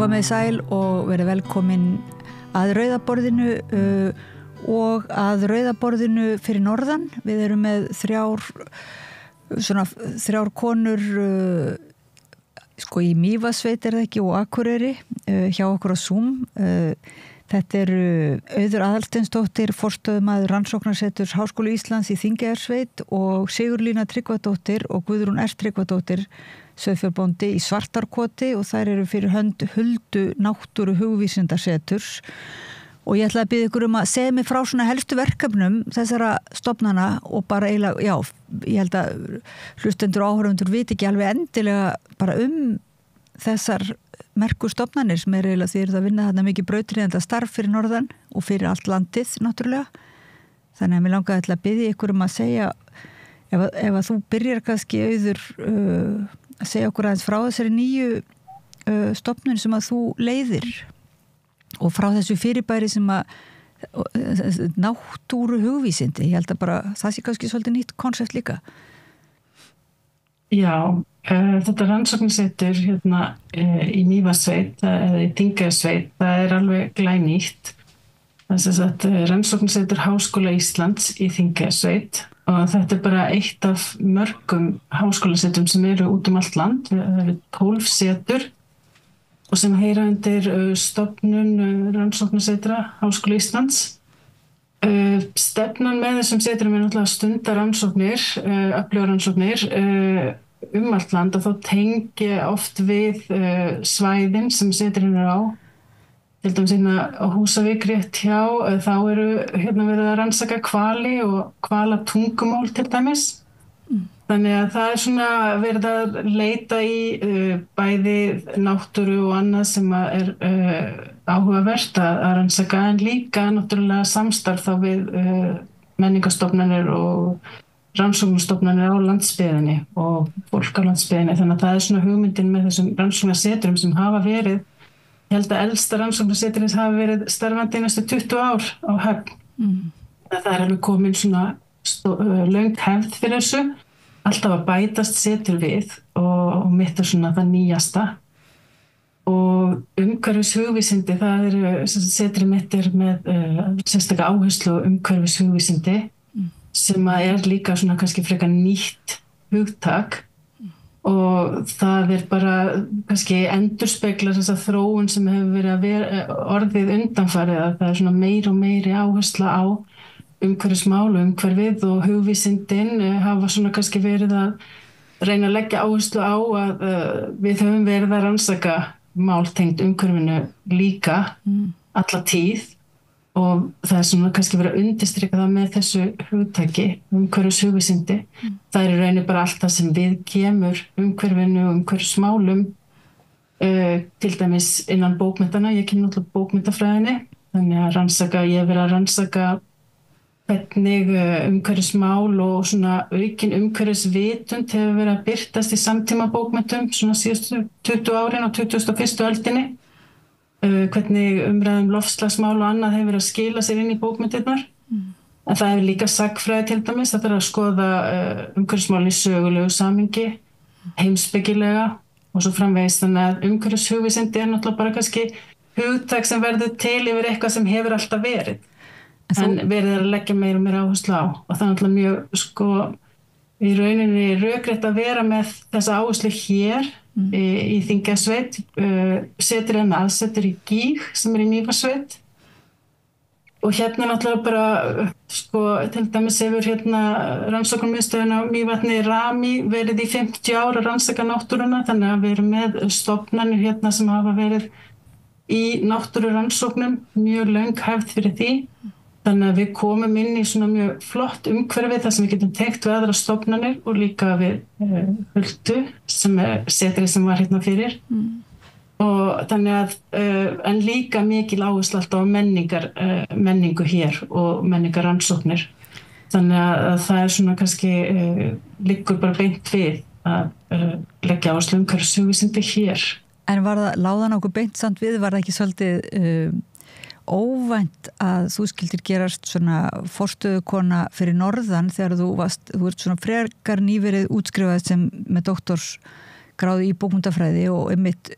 Komið sæl og verið velkomin að rauðaborðinu og að rauðaborðinu fyrir norðan. Við erum með þrjár konur í Mývatnssveit það ekki og Akureyri hjá okkur á Zoom. Þetta eru Auður Aðalsteinsdóttir, forstöðumaður rannsóknarseturs Háskóla Íslands í Þingeyjarsveit og Sigurlína Tryggvadóttir og Guðrún S. Tryggvadóttir, sauðfjárbóndi í Svartarkoti og þær eru fyrir hönd Huldu náttúru hugvísindaseturs. Og ég ætla að biðja ykkur að segja mig frá svona helstu verkefnum þessara stofnana og bara eiginlega, ég held að hlustendur og áhorfendur viti ekki alveg endilega bara þessar merku stofnanir sem eiginlega því að vinna þarna mikið brautryðjandi starf fyrir norðan og fyrir allt landið náttúrulega. Þannig að mér langaði að biðja ykkur að segja, ef að þú byrjar kannski Auður að segja okkur aðeins frá þessari nýju stofnun sem að þú leiðir og frá þessu fyrirbæri sem að náttúru hugvísindi. Ég held að bara það sé kannski svolítið nýtt konsept líka. Já, þetta rannsóknarsetur hérna í Mývatnssveit eða í Þingeyjarsveit, það er alveg glænýtt. Það er rannsóknarsetur Háskóla Íslands í Þingeyjarsveit og þetta er bara eitt af mörgum háskólasetum sem eru út allt land. Það eru 12 setur og sem heyra undir stofnun rannsóknarsetra Háskóla Íslands. Stefnan með þessum setrum er náttúrulega stunda rannsóknir, öfluga rannsóknir allt land og þá tengja oft við svæðin sem setrin eru á. Til dæmis hérna á Húsavík rétt hjá, þá eru hérna verið að rannsaka hvali og hvalatungumál til dæmis. Þannig að það er svona verið að leita í bæði náttúru og annað sem er áhugavert að rannsaka en líka náttúrulega samstarf þá við menningarstofnanir og rannsóknarstofnanir á landsbyggðinni og fólk á landsbyggðinni. Þannig að það er svona hugmyndin með þessum rannsóknarsetrum sem hafa verið, ég held að elsta rannsóknarsetrins hafa verið starfandi næstu 20 ár á Höfn. Það er alveg komin svona löng hefð fyrir þessu. Alltaf að bætast setur við og mitt er svona það nýjasta. Og umhverfis hugvísindi, það er setri mitt er með sérstaka áherslu á umhverfis hugvísindi sem er líka svona kannski frekar nýtt hugtak og það er bara kannski endurspeglar þessa þróun sem hefur verið að orðið undanfarið að það er svona meiri og meiri áhersla á umhverfismál og umhverfið og hugvísindin hafa svona kannski verið að reyna að leggja áherslu á að við höfum verið að rannsaka máltengt umhverfinu líka alla tíð og það er svona kannski verið að undirstrika það með þessu hugtaki umhverfis hugvísindi. Það er í rauninni bara allt það sem við kemur umhverfinu og umhverfismálum til dæmis innan bókmenntana. Ég kemur náttúrulega bókmenntafræðinni þannig að ég hef verið að rannsaka hvernig umhverfismál og svona aukin umhverfisvitund hefur verið að birtast í samtíma bókmenntum svona síðustu 20 árin á 21. öldinni. Hvernig umræðum loftslagsmál og annað hefur verið að skila sér inn í bókmenntirnar. En það hefur líka sagnfræði til dæmis, það er að skoða umhverfismálin í sögulegu samhengi, heimspekilega og svo framvegis. Þannig að umhverfishugvísindi er náttúrulega bara kannski hugtak sem verður til yfir eitthvað sem hefur alltaf verið. En verið að leggja meira og meira áherslu á og það er náttúrulega mjög í rauninni rökrétt að vera með þessa áherslu hér í Þingeyjarsveit, setur hérna aðsetur í Gíg sem er í Mývatnssveit og hérna náttúrulega bara til dæmis hefur hérna rannsóknarmiðstöðin á Mývatni Rami verið í 50 ár að rannsaka náttúruna þannig að við erum með stofnanir hérna sem hafa verið í náttúrurannsóknum, mjög löng hefð fyrir því. Þannig að við komum inn í svona mjög flott umhverfi þar sem við getum tengt við aðra stofnanir og líka við Huldu sem er setrið sem var hérna fyrir. Og þannig að, en líka mikil áhersla alltaf á menningu hér og menningarrannsóknir. Þannig að það er svona kannski liggur bara beint við að leggja áherslu umhverfishugvísindi hér. En láðan okkur beint samt við, var það ekki svolítið óvænt að þú skildir gerast svona forstöðukona fyrir norðan þegar þú ert svona frekar nýverið útskrifað sem með doktorsgráðu í bókmenntafræði og einmitt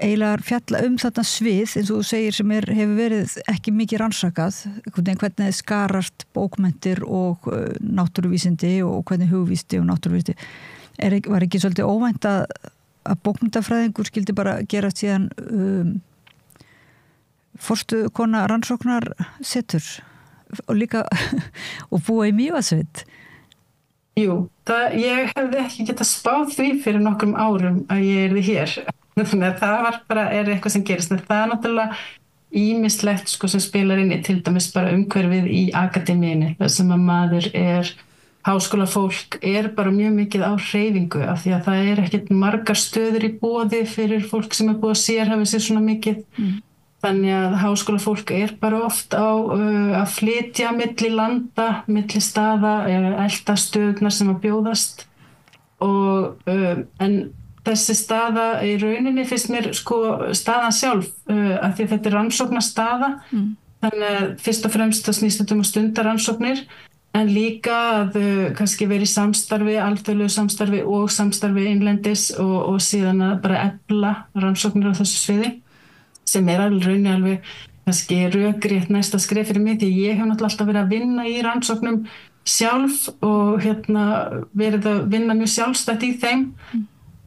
eiginlega fjalla þarna svið eins og þú segir sem hefur verið ekki mikið rannsakað, hvernig skarast bókmenntir og náttúruvísindi og hvernig hugvísindi og náttúruvísindi. Var ekki svolítið óvænt að bókmyndafræðingur skildi bara gera síðan forstöðukona rannsóknar setur og líka og búa í Mývatnssveit? Jú, ég hefði ekki getað spáð því fyrir nokkrum árum að ég yrði hér. Þannig að það eitthvað sem gerist. Það náttúrulega ýmislegt sem spilar inn í til dæmis bara umhverfið í akademíunni. Það sem að maður háskólafólk bara mjög mikið á hreyfingu af því að það ekkert margar stöður í boði fyrir fólk sem búið að sérhæfa sig svona mikið. Þannig að háskólafólk bara oft að flytja milli landa, milli staða, elta stöðnar sem að bjóðast en þessi staða í rauninni finnst mér staðan sjálf af því að þetta rannsóknarstaða þannig að fyrst og fremst það snýst þetta að stunda rannsóknir en líka að kannski vera í samstarfi, alþjóðlegu samstarfi og samstarfi innlendis og síðan að bara efla rannsóknir á þessu sviði sem alveg kannski rökrétt næsta skref fyrir mig því ég hef náttúrulega alltaf verið að vinna í rannsóknum sjálf og verið að vinna mjög sjálfstætt í þeim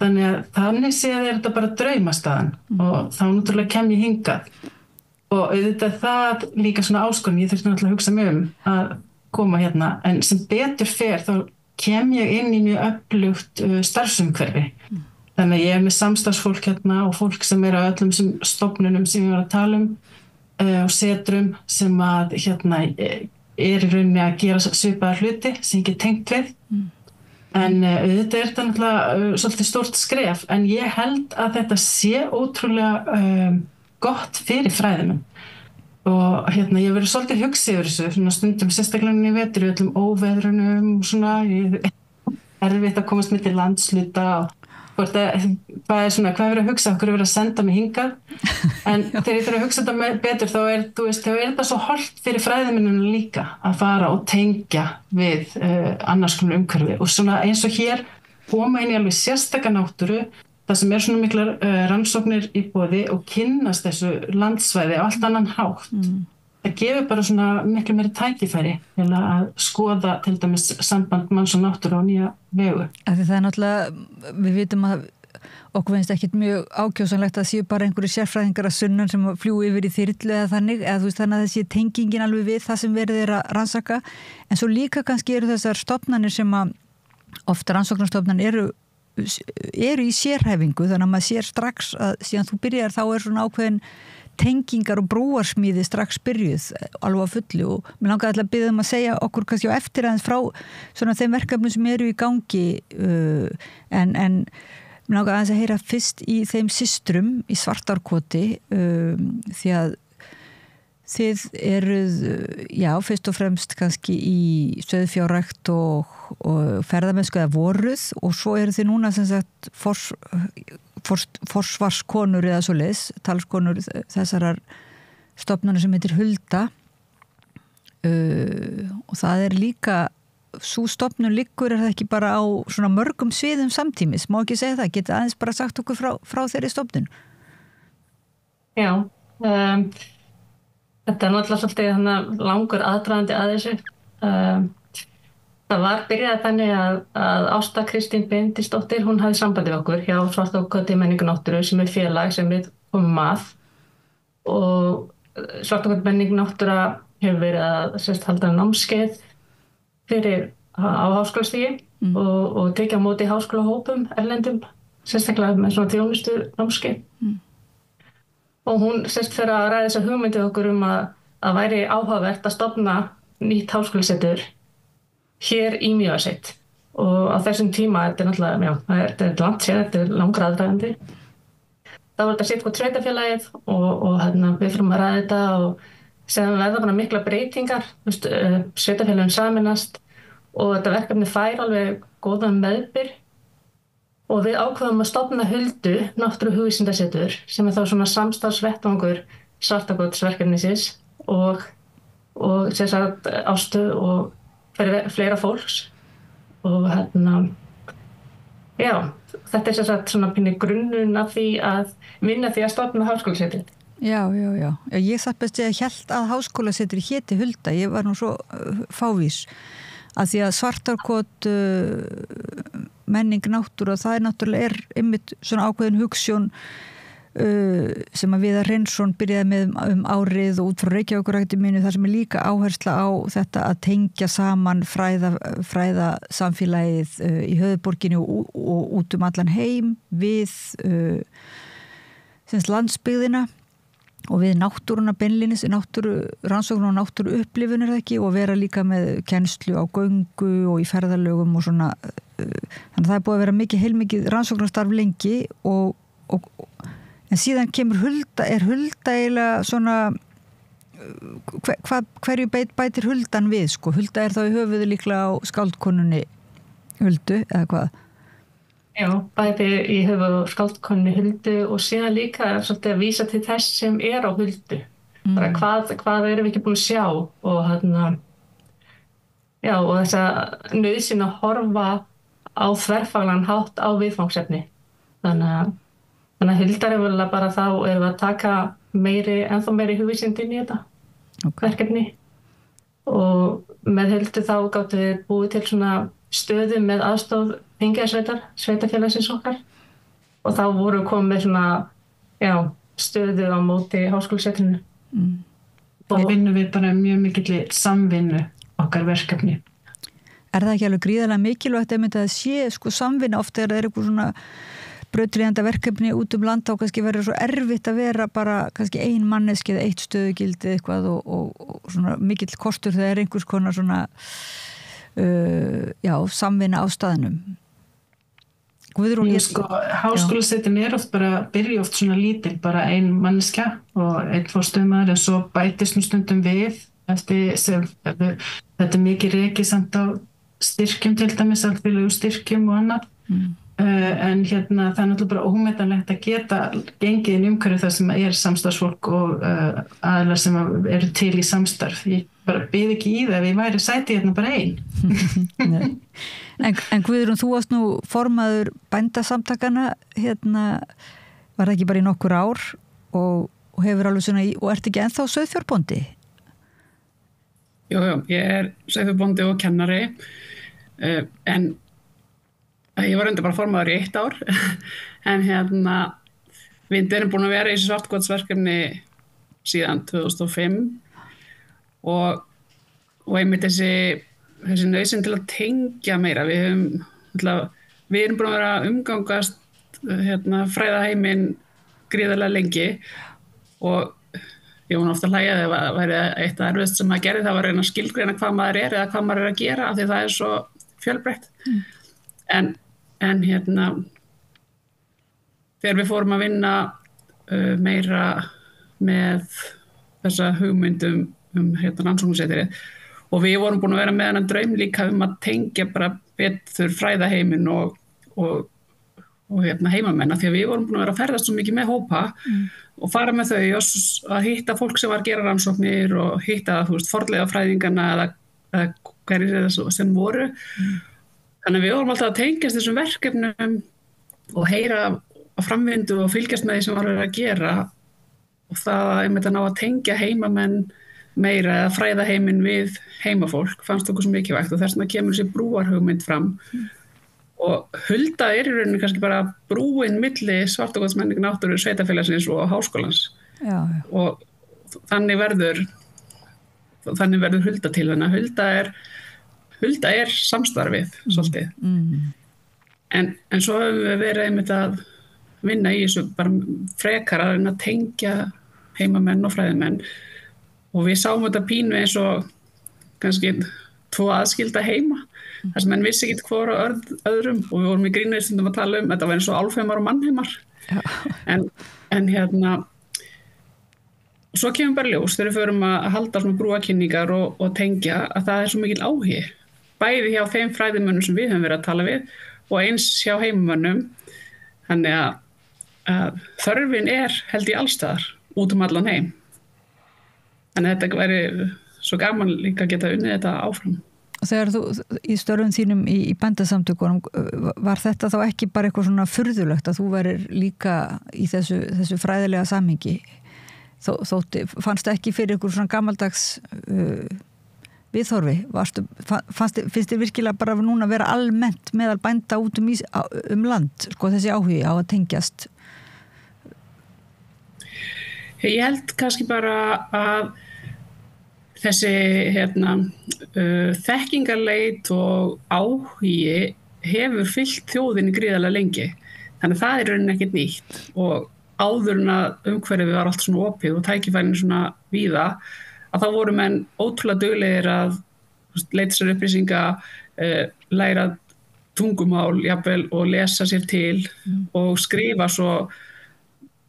þannig séð þetta bara draumastaðan og þá náttúrulega kem ég hingað og auðvitað það líka svona áskorun ég þurfti náttúrulega að hugsa mig að koma hérna en sem betur fer þá kem ég inn í mjög öflugt starfsumhverfi þannig að ég með samstarfsfólk hérna og fólk sem á öllum sem stofnunum sem ég var að tala og setrum sem að hérna í rauninni að gera svipaða hluti sem ég get tengt við en auðvitað þetta náttúrulega svolítið stórt skref en ég held að þetta sé ótrúlega gott fyrir fræðimenn og hérna ég verið svolítið hugsi yfir þessu svona stundum sérstaklega í vetur í öllum óveðrunum og svona erfitt að komast milli landshluta og hvað er að hugsa okkur að senda mig hingað en þegar ég þarf að hugsa þetta betur þá þetta svo hollt fyrir fræðimennina líka að fara og tengja við annars konar umhverfi og svona eins og hér koma inn í alveg sérstaka náttúru það sem svona miklar rannsóknir í boði og kynnast þessu landsvæði á allt annan hátt það gefur bara svona miklu meiri tækifæri til að skoða til dæmis samband manns og náttúru á nýja vegu. Það náttúrulega, við vitum að okkur finnst ekkert mjög ákjósanlegt að séu bara einhverju sérfræðingar að sunnan sem fljúi yfir í þyrlu eða þannig, eða þannig að þessi tengingin alveg við það sem verið að rannsaka, en svo líka kannski eru þessar stofnanir sem að ofta rannsóknarstofnan eru í sérhæfingu, þannig að maður sér strax að síðan þú byrjar þá svona ákveðin tengingar og brúarsmíði strax byrjuð alveg að fullu og mér langaði alltaf að biðja að segja okkur kannski á eftir aðeins frá svona þeim verkefnum sem eru í gangi en mér langaði aðeins að heyra fyrst í þeim systrum í Svartárkoti því að þið eruð, já, fyrst og fremst kannski í sauðfjárrækt og ferðamennsku eða voruð og svo eru þið núna sem sagt forsvarskonur eða svoleiðis, talskonur þessarar stofnunar sem heitir Hulda og það líka sú stofnun liggur það ekki bara á svona mörgum sviðum samtímis, má ekki segja það, geta aðeins bara sagt okkur frá þeirri stofnun? Já, þetta náttúrulega svolítið langur aðdragandi að þessu. Það var byrjað þannig að Ásta Kristín Benediktsdóttir, hún hafði sambandi við okkur hjá Svartárkoti menningu náttúru sem félag sem við komum að og Svartárkoti menningu náttúra hefur verið að halda námskeið fyrir á háskólastigi og tekja á móti háskólahópum erlendum, sérstaklega með svona þjónustu námskeið. Og hún fyrir að ræða þessa hugmyndið okkur að væri áhugavert að stofna nýtt háskólasetur hér í Mývatnssveit og á þessum tíma, þetta náttúrulega, já, þetta langt sér, þetta langur aðdragandi. Það var þetta sitt hvort sveitarfélagið og við fyrir að ræða þetta og sem verða bara mikla breytingar, sveitarfélagin saminast og þetta verkefni fær alveg góðan meðbyr og við ákveðum að stofna Huldu náttúruhugvísindasetur sem þá svona samstarfsvettvangur Svartárkotsverkefnisins og sem sagt Ástu og fyrir fleira fólks og Já, þetta sem sagt svona pínu grunnurinn af því að vinna því að stofna háskólasetrið. Já. Ég satt best að hélt að háskólasetri héti Hulda, ég var nú svo fávís að því að Svartárkot menning náttúra, það náttúrulega einmitt svona ákveðin hugsjón sem að Viðar Hreinsson byrjaði með árið og út frá Reykjavíkurakademíunni þar sem líka áhersla á þetta að tengja saman fræða samfélagið í höfuðborginni og út allan heim við landsbyggðina og við náttúruna beinlínis, rannsókn og náttúru upplifunir ekki og vera líka með kennslu á göngu og í ferðalögum og svona þannig að það búið að vera heilmikið rannsóknarstarf lengi en síðan kemur Hulda, Hulda eiginlega svona hverju bætir Huldan við sko? Hulda þá í höfuðu líklega á skáldkonunni Huldu eða hvað? Já, bæði í höfuðu skáldkonunni Huldu og síðan líka svolítið að vísa til þess sem á Huldu. Bara hvað erum við ekki búin að sjá og já, og þess að nauðsyn að horfa á þverfaglan hátt á viðfangsefni. Þannig að Huldar vel bara þá erum við að taka ennþá meiri hugvísindi inn í þetta verkefni og með Huldu þá gátum við búið til svona stöðu með aðstoð Þingeyjarsveitar, sveitafélagsins okkar og þá voru komið svona stöðu á móti háskólasetrinu. Og vinnum við bara mjög mikill samvinnu okkar verkefni. Það ekki alveg gríðarlega mikilvægt að sé sko samvinna oft þegar það eitthvað svona brautryðjandi verkefni út landa og kannski verður svo erfitt að vera bara kannski ein manneski eða eitt stöðugildi eitthvað og svona mikill kostur þegar einhvers konar svona samvinna á staðnum. Guðrún, sko, háskólasetin oft bara byrja oft svona lítil, bara ein manneskja og einn forstöðumaður en svo bætist nú stundum við eftir sem þetta mikið rekið samt á styrkjum til dæmis, alþjóðlegu styrkjum og annað. En það náttúrulega bara ómetanlegt að geta gengið inn umhverju það sem samstarfsfólk og aðilar sem eru til í samstarf. Ég bara bið ekki í það ef ég væri sæti bara ein. En Guðrún, þú varst nú formaður bændasamtakana, var það ekki bara í nokkur ár og hefur alveg svona og ert ekki ennþá sauðfjárbóndi? Jú, ég sauðfjárbóndi og kennari, en ég var bara formaður í 1 ár, en við erum búin að vera í þessu Svartkotsverkefni síðan 2005 og einmitt þessi nauðsyn til að tengja meira. Við erum búin að vera að umgangast fræðaheiminn gríðarlega lengi og ég var ofta að hlæja þegar það væri eitt af erfiðast sem maður gerði, það var að reyna að skilgreina hvað maður eða hvað maður að gera af því það svo fjölbreytt. En þegar við fórum að vinna meira með þessa hugmyndum rannsóknarsetrið og við vorum búin að vera með þennan draum líka að tengja bara betur fræðaheiminn og heimamenn af því að við vorum búin að vera að ferðast svo mikið með hópa og fara með þau og að hitta fólk sem var að gera rannsóknir og hitta fornleifafræðingana eða hverjir sem voru. Þannig að við vorum alltaf að tengjast þessum verkefnum og heyra á framvindu og fylgjast með því sem var að gera og það einmitt að ná að tengja heimamenn meira eða fræðaheiminn við heimafólk fannst okkur svo mikilvægt og þess vegna kemur þessi brúarhugmynd fram og Hulda í rauninni kannski bara brúin milli Svartárkotsmenningar náttúru sveitafélagsins og háskólans. Já. Og þannig verður Hulda til hana. Hulda er samstarfið svolítið. En svo höfum við verið einmitt að vinna í þessu bara frekar að reyna að tengja heimamenn og fræðimenn og við sáum þetta pínu eins og kannski 2 aðskilda heima þar sem menn vissi ekki hvor á öðrum og við vorum í grínir stundum að tala þetta var eins og álfheimar og mannheimar. En svo kemur bara ljós þegar við förum að halda svona brúakynningar og tengja að það er svo mikil áhugi bæði hjá þeim fræðimönnum sem við höfum verið að tala við og eins hjá heimamönnum. Þannig að þörfin held í allstaðar út allan heim. Þannig að þetta væri svo gaman líka að geta unnið þetta áfram. Þegar þú í störfum þínum í bændasamtökunum, var þetta þá ekki bara eitthvað svona furðulegt að þú verir líka í þessu fræðilega samhengi? Fannst ekki fyrir eitthvað svona gamaldags viðhorfi? Finnst þér virkilega bara núna að vera almennt meðal bænda út land, sko, þessi áhugi á að tengjast? Ég held kannski bara að þessi þekkingarleit og áhugi hefur fyllt þjóðinni gríðarlega lengi. Þannig að það er rauninni ekkert nýtt og áður en að umhverfið var allt svona opið og tækifærin svona víða, að þá voru menn ótrúlega duglegir að leita sér upplýsinga, læra tungumál jafnvel og lesa sér til og skrifa svo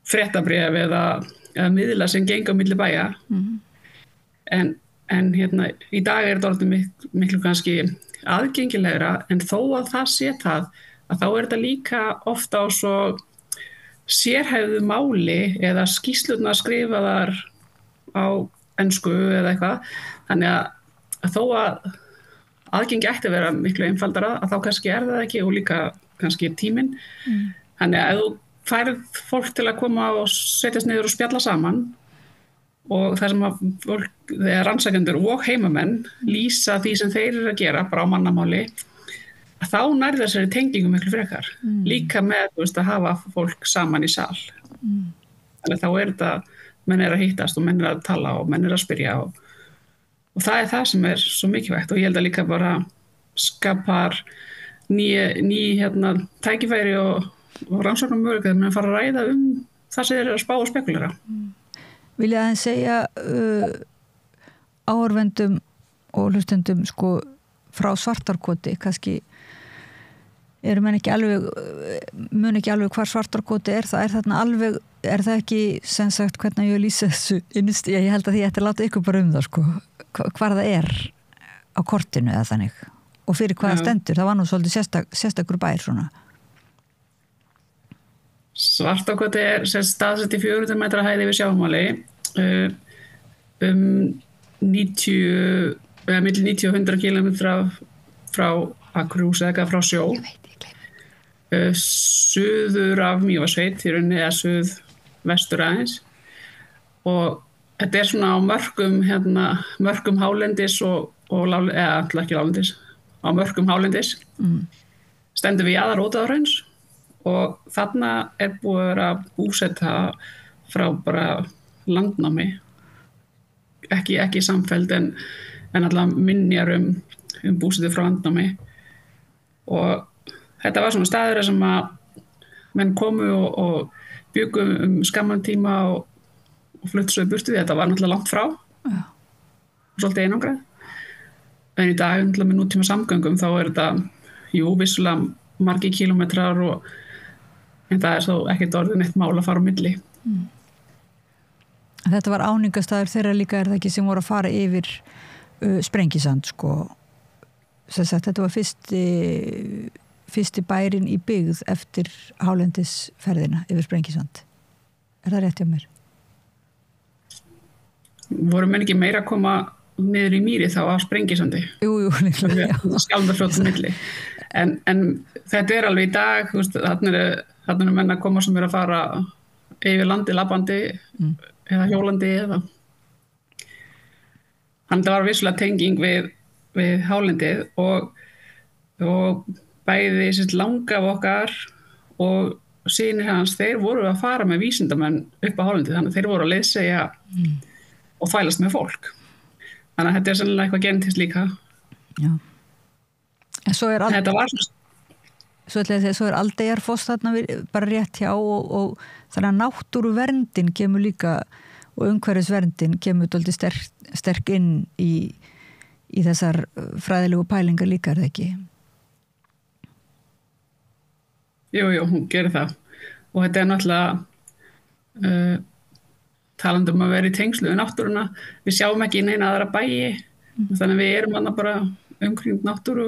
fréttabréf eða miðla sem gengur á milli bæja. En í dag er þetta orðið miklu kannski aðgengilegra, en þó að það sé það, að þá er þetta líka ofta á svo sérhæfðu máli eða skýrslurnar skrifaðar á ensku eða eitthvað. Þannig að þó að aðgengi ætti að vera miklu einfaldara, að þá kannski er það ekki og líka kannski tíminn. Þannig að ef þú færð fólk til að koma og setjast niður og spjalla saman, og það sem að fólk, þegar rannsakendur og heimamenn lýsa því sem þeir eru að gera bara á mannamáli, þá nærða þessari tengingu miklu frekar. Líka með að hafa fólk saman í sal. Þannig þá er þetta, menn er að hittast og menn er að tala og menn er að spyrja og það er það sem er svo mikilvægt og ég held að líka bara skapar ný tækifæri og rannsóknum möguleika með að fara að ræða það sem þeir eru að spá og spekulera. Vil ég aðeins segja áhorfendum og hlustendum sko frá Svartárkoti, kannski mun ekki alveg hvar Svartárkoti er, það er þarna alveg, er það ekki sem sagt hvernig ég lýsa þessu innst, ég held að því ætti að láta ykkur bara það sko, hvar það er á kortinu eða þannig og fyrir hvaða stendur, það var nú svolítið sérstakur bær svona. Svartárkoti er staðsett í 400 metra hæð yfir sjávarmáli, milli 90 og 100 kilometra frá Akurhúsi eða frá sjó, suður af Mývatnssveit, í rauninni eða suðvestur aðeins, og þetta er svona á mörkum hálendis og eða ekki hálendis, á mörkum hálendis, stendur við jaðar Ódáðahrauns. Og þarna er búið að vera búsetta frá bara landnámi, ekki samfelld en allavega minjar búsetu frá landnámi. Og þetta var svona staður sem að menn komu og bjuggu skamman tíma og fluttu svo í burtu. Þetta var náttúrulega langt frá, svolítið einangrað. En í dag, náttúrulega með nútíma samgöngum, þá er þetta, vissulega margir kílómetrar en það er svo ekkert orðið neitt mál að fara á milli. Þetta var áningastaður þeirra líka, er það ekki, sem voru að fara yfir Sprengisand, sko. Þetta var fyrsti bærin í byggð eftir hálendisferðina yfir Sprengisand. Er það rétt hjá mér? Voru menn ekki meira að koma niður í mýri þá á Sprengisandi? Jú, líklega, já. Skjálfandafljóti milli. En þetta er alveg í dag, þarna eru menn að koma sem eru að fara yfir landi, labbandi eða hjólandi Þannig það var vissulega tenging við hálendið og bæði langaf okkar og synir hans, þeir voru að fara með vísindamenn upp á hálendið, þannig að þeir voru að leiðsegja og þvælast með fólk. Þannig að þetta er sennilega eitthvað genetist líka. Já. En svo er þetta var svo er Aldeyjarfoss þarna bara rétt hjá og þannig að náttúruverndin kemur líka og umhverfisverndin kemur dálítið sterk inn í þessar fræðilegu pælingar líka, er það ekki? Jú, hún gerir það og þetta er náttúrulega talandi að vera í tengslu við náttúruna, við sjáum ekki inn eina aðra bæi, þannig að við erum annað bara umkring náttúru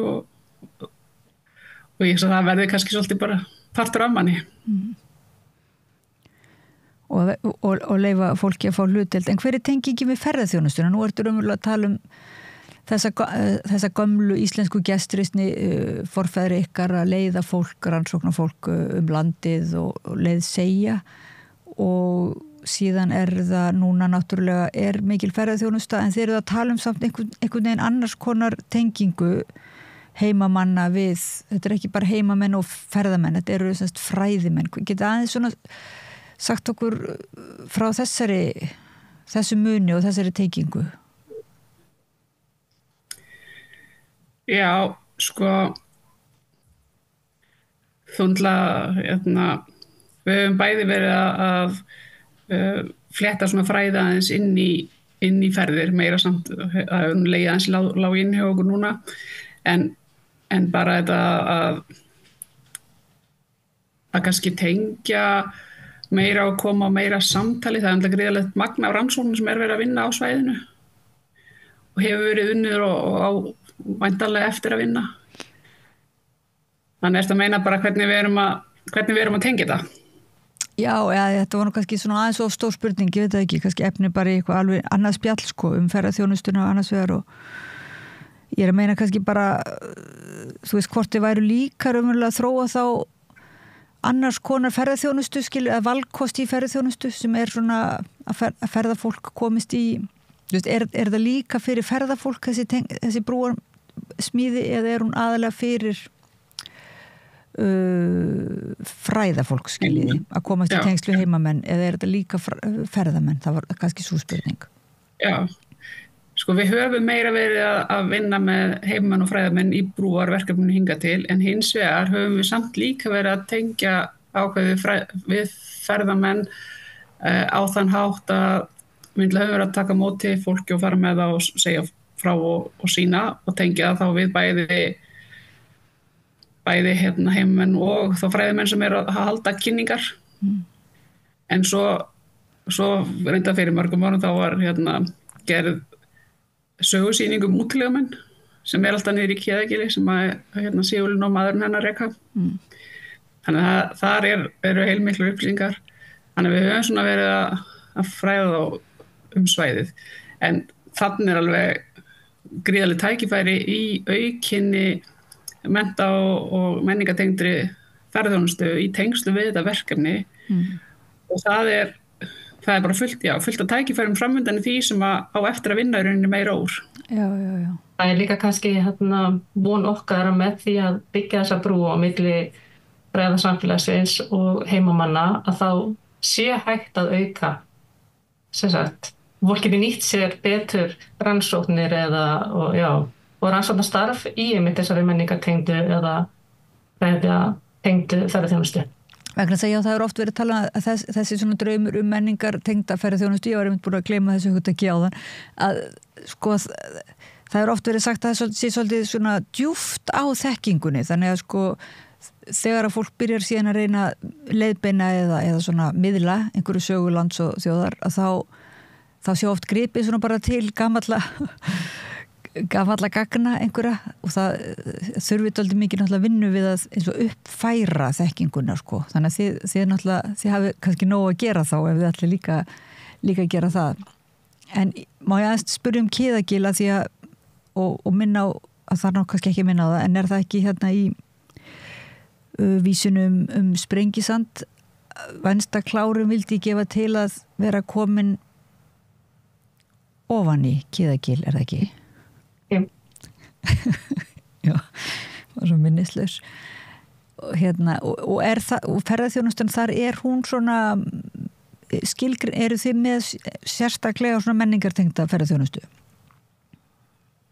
og ég svo það verði kannski svolítið bara partur af manni. Og leyfa fólki að fá hlutdeild. En hver er tengingi við ferðaþjónustuna? Nú ertu raunverulega að tala þessa gömlu íslensku gestristni forfæðri ykkar að leiða fólk, rannsókna fólk landið og leið segja og síðan það núna náttúrulega mikil ferðaþjónusta en þeir eru að tala samt einhvern veginn annars konar tengingu heimamanna við, þetta ekki bara heimamenn og ferðamenn, þetta eru semst fræðimenn. Geta aðeins svona sagt okkur frá þessu muni og þessari tengingu? Já, sko við höfum bæði verið að fletta svona fræði aðeins inn í ferðir, meira samt að leiði aðeins lág inn hjá okkur núna en bara þetta að kannski tengja meira og koma á meira samtali, það er gríðarlegt magn af rannsóknum sem verið að vinna á svæðinu og hefur verið unnið og á væntanlega eftir að vinna. Þannig að meina bara hvernig við erum að tengja þetta. Já, þetta var nú kannski svona aðeins of stór spurning, ég veit það ekki, kannski efni bara í eitthvað alveg annað spjall sko, ferðaþjónustuna og annars vegar og ég að meina kannski bara, þú veist, hvort þið væru líka raunverulega að þróa þá annars konar ferðaþjónustu, að valkosti í ferðaþjónustu sem svona að ferðafólk komist í, þú veist, er það líka fyrir ferðafólk þessi brúar smíði eða er hún aðalega fyrir fræðafólk skiljiði að komast í tengslu heimamenn eða er þetta líka ferðamenn, það var kannski svo spurning. Já, sko við höfum meira verið að vinna með heimamenn og fræðamenn í brúarverkefninu hingað til en hins vegar höfum við samt líka verið að tengja ákveðið við ferðamenn á þann hátt að við höfum verið að taka móti fólki og fara með það og segja frá og sína og tengja þá við bæði heimamenn og þá fræðimenn sem eru að halda kynningar. En svo reynda fyrir mörgum árum þá var gerð sögusýning útilegamenn sem alltaf niður í Kiðagili sem að Sigurlinn og maðurinn hennar reka. Þannig að þar eru heilmiklar upplýsingar. Þannig að við höfum svona verið að fræða þá svæðið. En þannig alveg gríðarleg tækifæri í aukinni mennta og menningatengdri ferðaþjónustu í tengslu við þetta verkefni og það er bara fullt að tækifærum framöndan í því sem á eftir að vinna í rauninni meira úr. Já. Það er líka kannski von okkar með því að byggja þessa brú á milli fræðasamfélagsins og heimamanna að þá sé hægt að auka sem sagt, fólk geti nýtt sér betur rannsóknir og rannsóknarstarf í þessari menningartengdu eða tengdu ferðaþjónustu. Vegna þess að það er oft verið að tala að þessi svona draumur menningartengda ferðaþjónustu, ég var einmitt búin að gleyma þessu hugtaki áðan, að sko það er oft verið sagt að það sé svolítið svona djúpt á þekkingunni, þannig að sko þegar að fólk byrjar síðan að reyna leiðbeina eða svona miðla einhverju sögu lands og þjóðar að þá sé oft gripið svona bara til gamalla gagna einhverja og það þurfið aldrei mikið náttúrulega vinnu við að eins og uppfæra þekkinguna sko. Þannig að þið hafi kannski nóg að gera þá ef þið ætli líka að gera það. En má ég aðeins spyrja Kiðagil að því að og minna á að það er ná kannski ekki minna á það en er það ekki í vísunum Sprengisand Vensta Klárum vildi gefa til að vera komin ofan í Kiðagil, er það ekki? Já, var svo minnislaus og og ferðaþjónustan þar hún svona eru þið með sérstaklega svona menningartengda ferðaþjónustu?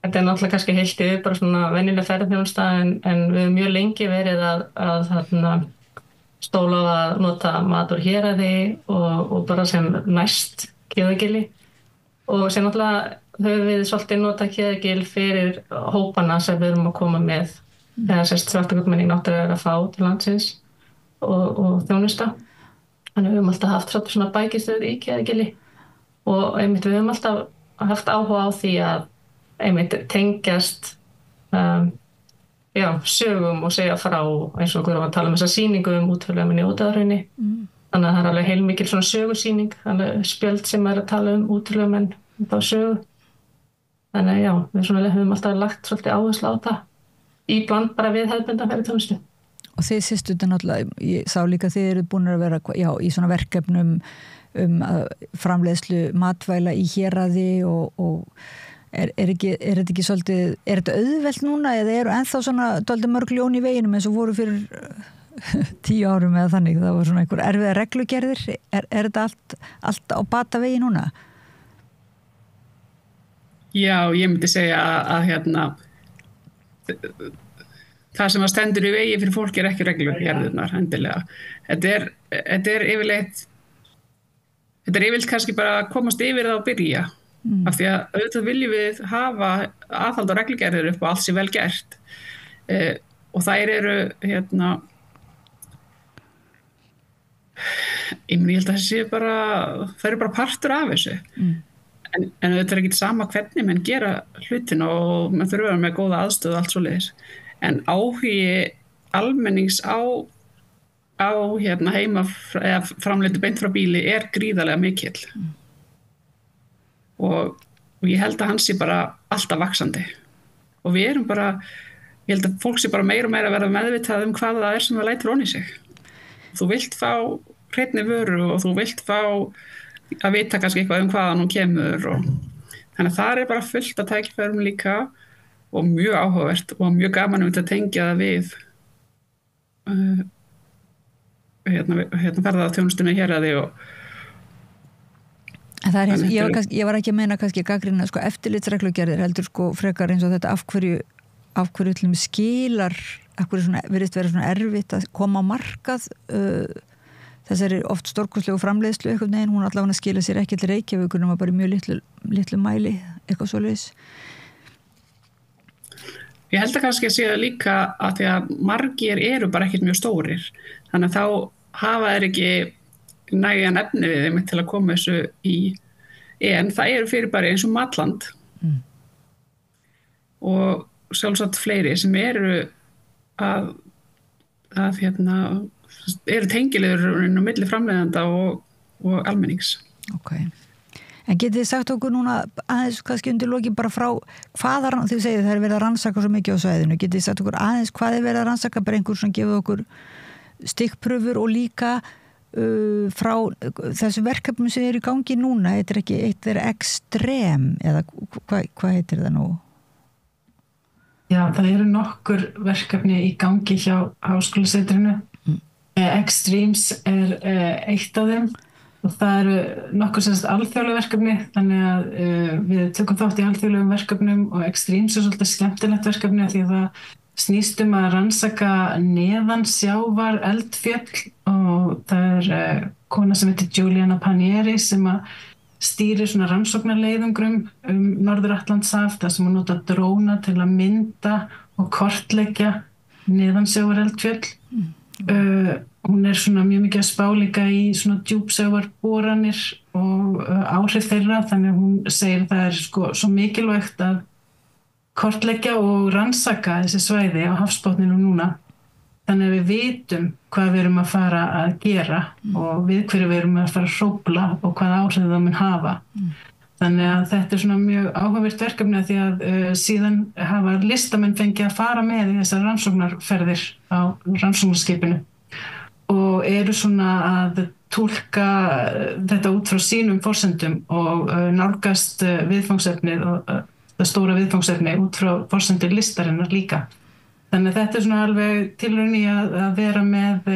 Þetta er náttúrulega kannski heilt yfir bara svona venjuleg ferðaþjónusta en við höfum mjög lengi verið að stóla á að nota mat úr héraði og bara sem næst Kiðagili og sem náttúrulega höfum við svolítið notað Kiðagil fyrir hópana sem við erum að koma með þegar svartagöldmenning náttúrulega er að fá til landsins og þjónusta. Þannig við höfum alltaf haft svolítið svona bækistöð í Kiðagili og einmitt við höfum alltaf haft áhuga á því að einmitt tengjast sögum og segja frá eins og við erum að tala þessa sýningu útförlegaminni Útafjörðinni. Þannig að það er alveg heilmikil svona sögusýning, spjöld sem er að tala útförlegamenn þá sögu. Þannig að já, við svona höfum alltaf lagt svolítið áherslu á það í bland bara við hefðbundna ferðaþjónustu. Og þið systurnar náttúrulega, ég sá líka þið eru búin að vera í svona verkefnum framleiðslu matvæla í héraði og er þetta ekki svolítið, er þetta auðvelt núna eða eru ennþá svona dálítið mörg ljón í veginum eins og voru fyrir 10 árum eða þannig, það var svona einhver erfiða reglugerðir, er þetta allt á bata vegi núna? Já, ég myndi segja að það sem að stendur í vegi fyrir fólk ekki reglugerðirnar endilega. Þetta er yfirleitt kannski bara að komast yfir það og byrja. Af því að auðvitað viljum við hafa aðhald og reglugerðir upp og allt sé vel gert. Og þær eru ég held að þessi það eru bara partur af þessu. En auðvitað er ekki sama hvernig menn gera hlutin og menn þurfa að vera með góða aðstöðu og allt svoleiðis. En áhugi almennings á heima eða framleiddu beint frá bíli er gríðarlega mikill. Og ég held að hann sé bara alltaf vaxandi. Og við erum bara, ég held að fólk sé bara meira og meira að vera meðvitað hvað það er sem það lætur ofan í sig. Þú vilt fá hreinni vöru og þú vilt fá að vita kannski eitthvað hvaðan hún kemur og þannig að það er bara fullt að tækifærum líka og mjög áhugavert og mjög gaman að tengja það við ferðaþjónustuna héraði og það er ég var ekki að meina kannski gagnrýna eftirlitsreglugerðir heldur frekar eins og þetta af hverju til skilar af hverju svona virðist vera svona erfitt að koma á markað þessari oft stórkostlegu framleiðslu einhvern veginn, hún allavega skila sér ekki til Reykjavíkur nema bara í mjög litlu mæli eitthvað svoleiðis. Ég held að kannski að sé það líka að því að margir eru bara ekkert mjög stórir þannig að þá hafa þeir ekki nægan efni við þeim til að koma þessu í en það eru fyrirbæri eins og Matland og sjálfsagt fleiri sem eru að eru tengilegur á milli framleiðanda og almennings. Ok. En getið þið sagt okkur núna aðeins kannski undir lokin bara frá þið segið það er verið að rannsaka svo mikið á svæðinu, getið þið sagt okkur aðeins hvað er verið að rannsaka, bara einhver sem gefið okkur stikkpröfur og líka frá þessu verkefnum sem eru í gangi núna, þetta er ekki eitt er ekstrem eða hvað heitir það nú? Já, það eru nokkur verkefni í gangi hjá Háskólasetrinu. Extremes er eitt af þeim og það eru nokkur alþjóðleg verkefni þannig að við tökum þátt í alþjóðlegum verkefnum og Extremes er svolítið skemmtilegt verkefni því að það snýst að rannsaka neðansjávar eldfjöll og það er kona sem heitir Giuliana Panieri sem að stýrir svona rannsóknarleiðungrum Norður-Atlantshaf þar sem hún nota dróna til að mynda og kortleggja neðansjávar eldfjöll. Hún er svona mjög mikið að spá líka í svona djúpsjávarboranir og áhrif þeirra þannig að hún segir það er svo mikilvægt að kortleggja og rannsaka þessi svæði á hafsbotninu núna þannig að við vitum hvað við erum að fara að gera og við hverju við erum að fara að hrófla og hvað áhrif það mun hafa. Þannig að þetta er svona mjög áhugavert verkefni því að síðan hafa listamenn fengið að fara með í þessar rannsóknarferðir á rannsóknarskipinu og eru svona að túlka þetta út frá sínum forsendum og nálgast viðfangsefnið og það stóra viðfangsefni út frá forsendur listarinnar líka. Þannig að þetta er svona alveg tilraun í að vera með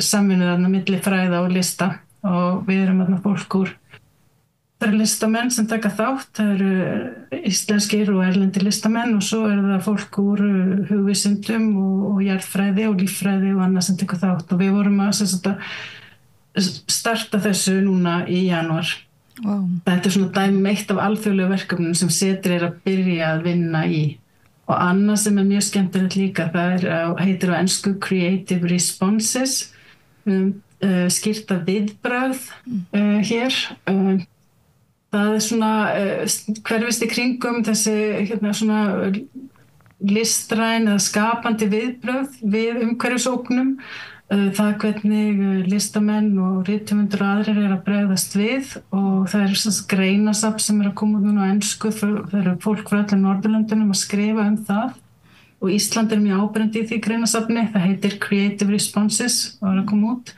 samvinnu þarna milli fræða og lista og við erum þarna fólk úr það eru listamenn sem taka þátt, það eru íslenskir og erlendir listamenn og svo eru það fólk úr hugvísindum og jarðfræði og líffræði og annað sem tekur þátt og við vorum að starta þessu núna í janúar. Wow. Þetta er svona dæmi eitt af alþjóðlegu verkefnum sem setur að byrja að vinna í og annað sem er mjög skemmtilegt líka, það heitir á ensku Creative Responses, skýrta viðbragð hér. Það er svona hverfist í kringum þessi svona listræn eða skapandi viðbrögð við umhverfisógnum það hvernig listamenn og rithöfundur og aðrir að bregðast við og það eru greinasafn sem að koma út núna á ensku, það eru fólk frá öllum Norðurlöndunum að skrifa það og Ísland mjög áberandi í því greinasafni, það heitir Creative Responses og að koma út.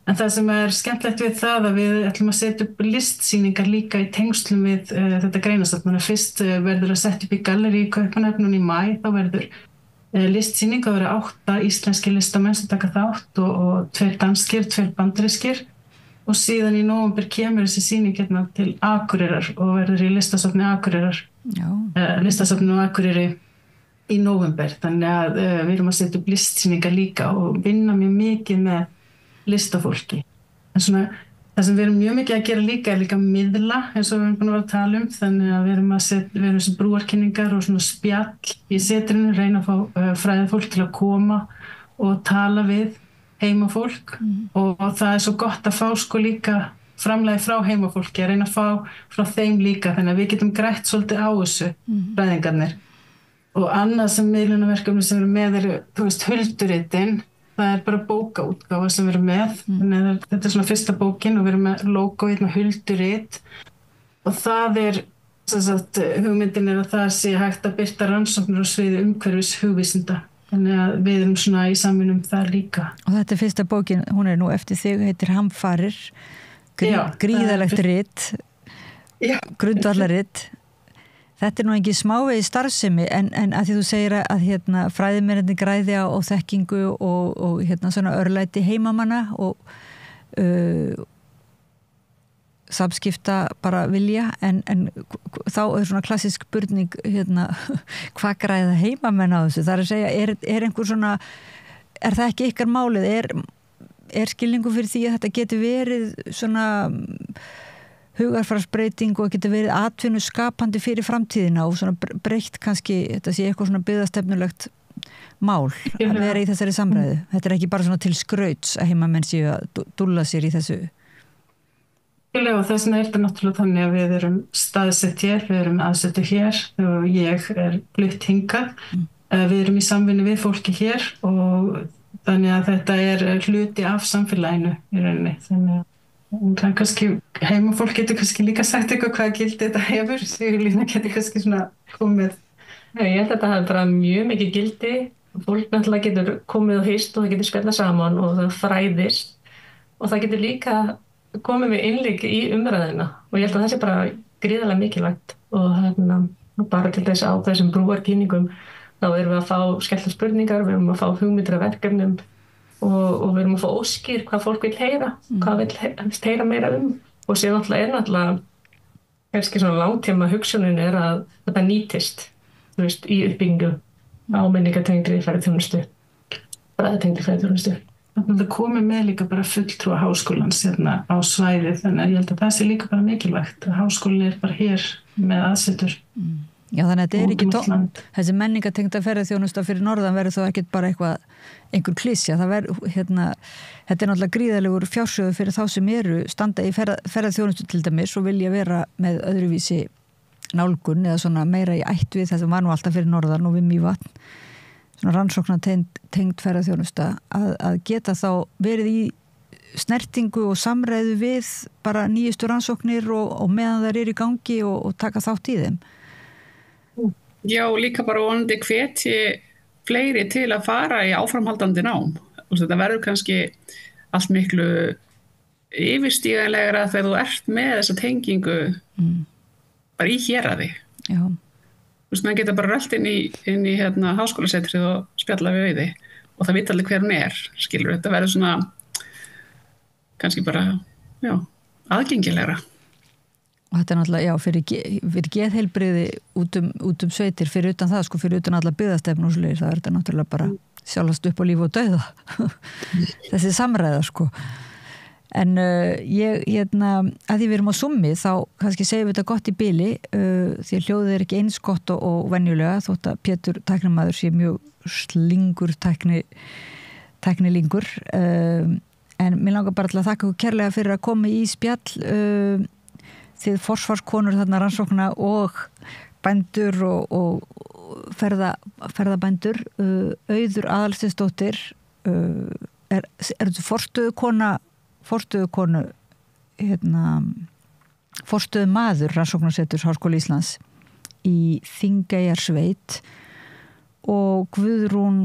En það sem skemmtilegt við það að við ætlum að setja upp listsýningar líka í tengslum við þetta greinasafn. Þannig að fyrst verður að setja upp í gallerí í Kaupmannahöfn í maí, þá verður listsýning, það verður 8 íslenskir listamenn sem taka þátt og 2 danskir, 2 bandarískir og síðan í nóvember kemur þessi sýning hérna til Akureyrar og verður í listasafni Akureyrar, listasafninu Akureyri í nóvember. Þannig að við erum að setja upp listsýningar líka og vinna mjög mikið með listafólki. En svona, það sem við erum mjög mikið að gera líka líka miðla eins og við erum búin að vera að tala þannig að við erum sem brúarkynningar og svona spjall í setrinu, reyna að fá fræðifólk til að koma og tala við heimafólk og það svo gott að fá sko líka framlagi frá heimafólki, að reyna að fá frá þeim líka, þannig að við getum grætt svolítið á þessu fræðingarnir. Og annað sem miðlunarverkefni sem við með hulduritin, það bara bókaútgáfa sem við erum með. Þannig að þetta svona fyrsta bókin og við erum með logo hérna huldurit og það hugmyndin að það sé hægt að birta rannsóknir á sviði umhverfis hugvísinda. Þannig að við erum svona í samvinnu það líka. Og þetta fyrsta bókin, hún nú eftir þig, heitir Hamfarir, gríðalegt rit, grundvallarrit. Þetta nú ekki smávegi starfsemi en að því þú segir að fræðimennirnir græði á þekkingu og svona örlæti heimamanna og samskipta bara vilja en þá svona klassisk spurning hvað græða heimamenn á þessu? Það að segja, er einhver svona, er það ekki ykkar málið? Er skilningu fyrir því að þetta geti verið svona hugarfarsbreyting og geta verið atvinnuskapandi fyrir framtíðina og svona breytt kannski, þetta sé eitthvað svona byggðastefnulegt mál að vera í þessari samræðu. Þetta ekki bara svona til skrauts að heimamenn séu að dúlla sér í þessu. Og þess vegna þetta náttúrulega þannig að við erum staðsett hér, við erum aðsettu hér og ég flutt hingað. Við erum í samvinnu við fólki hér og þannig að þetta hluti af samfélaginu í rauninni. Þannig að kannski heimafólk getur kannski líka sagt eitthvað hvað gildi þetta hefur, Sigurlína getur kannski svona komið. Ég held að þetta hafi bara mjög mikið gildi, fólk náttúrulega getur komið og hist og það getur spjallað saman og það fræðist og það getur líka komið með innleik í umræðina og ég held að það sé bara gríðarlega mikilvægt og bara til þess á þessum brúarkynningum þá erum við að fá skemmtilegar spurningar, við erum að fá hugmyndir af verkefnum og við erum að fá óskir hvað fólk vil heyra, hvað vil heyra meira og sér náttúrulega kannski svona langtíma hugsunin að þetta nýtist í uppbyggingu ámenningatengri ferðarþjónustu, fræðatengri ferðarþjónustu. Það komið með líka bara fulltrúa háskólans á svæðið, þannig að ég held að það sé líka bara mikilvægt að háskólinn bara hér með aðsetur. Já, þannig að þetta ekki tómt. Þessi menningatengda ferðarþjónusta fyrir norðan verður þó ekkert bara einhver klísja. Þetta náttúrulega gríðalegur fjársjóður fyrir þá sem standa í ferðarþjónustu til dæmis og vilja vera með öðruvísi nálgun eða svona meira í ætt við þetta var nú alltaf fyrir norðan og við Mývatn. Svona rannsóknar tengd ferðarþjónusta að geta þá verið í snertingu og samræðu við bara nýjustu rannsóknir og meðan þær í gangi og taka þátt í þeim. Já, líka bara vonandi hvetji fleiri til að fara í áframhaldandi nám. Og þetta verður kannski allt miklu yfirstíganlegra þegar þú ert með þessa tengingu bara í héraði. Já. Maður geta bara rölt inn í háskólasetrið og spjalla við Auði og það vita allir hver hún skilur. Þetta verður svona kannski bara, aðgengilegra. Og þetta náttúrulega, fyrir geðheilbrigði út um sveitir, fyrir utan það, fyrir utan alla byggðastefnu og svoleiðis, það þetta náttúrulega bara sjálfast upp á líf og dauða. Þessi samræða, En ég, að því við erum á summi, þá kannski segjum við þetta gott í bili, því að hljóðið ekki eins gott og venjulega, þótt að Pétur tæknimaður sé mjög slingur tæknilingur. En mér langar bara til að þakka ykkur kærlega fyrir að koma í spjall, þið forsvarskonur þarna rannsókna og bændur og ferðabændur, Auður Aðalsteinsdóttir, þetta forstöðukonu forstöðu maður Rannsóknarseturs Háskóla Íslands í Þingeyjarsveit og Guðrún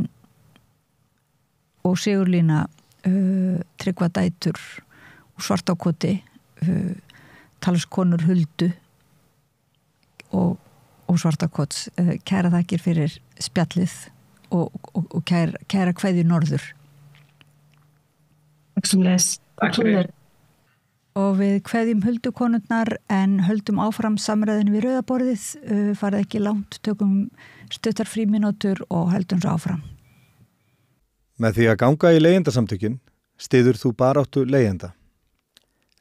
og Sigurlína Tryggva dætur og Svartákoti talskonur Huldu og Svartákots kæra þakkir fyrir spjallið og kæra kveðju norður. Takk sem les. Takk fyrir. Og við kveðjum Huldukonurnar en höldum áfram samræðinu við rauðaborðið, farið ekki langt, tökum stuttar frímínútur og höldum svo áfram. Með því að ganga í leigjendasamtökin styður þú baráttu leigjenda.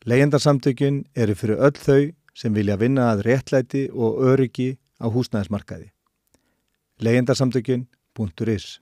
Leigjendasamtökin eru fyrir öll þau sem vilja vinna að réttlæti og öryggi á húsnæðismarkaði. Leigjendasamtökin.is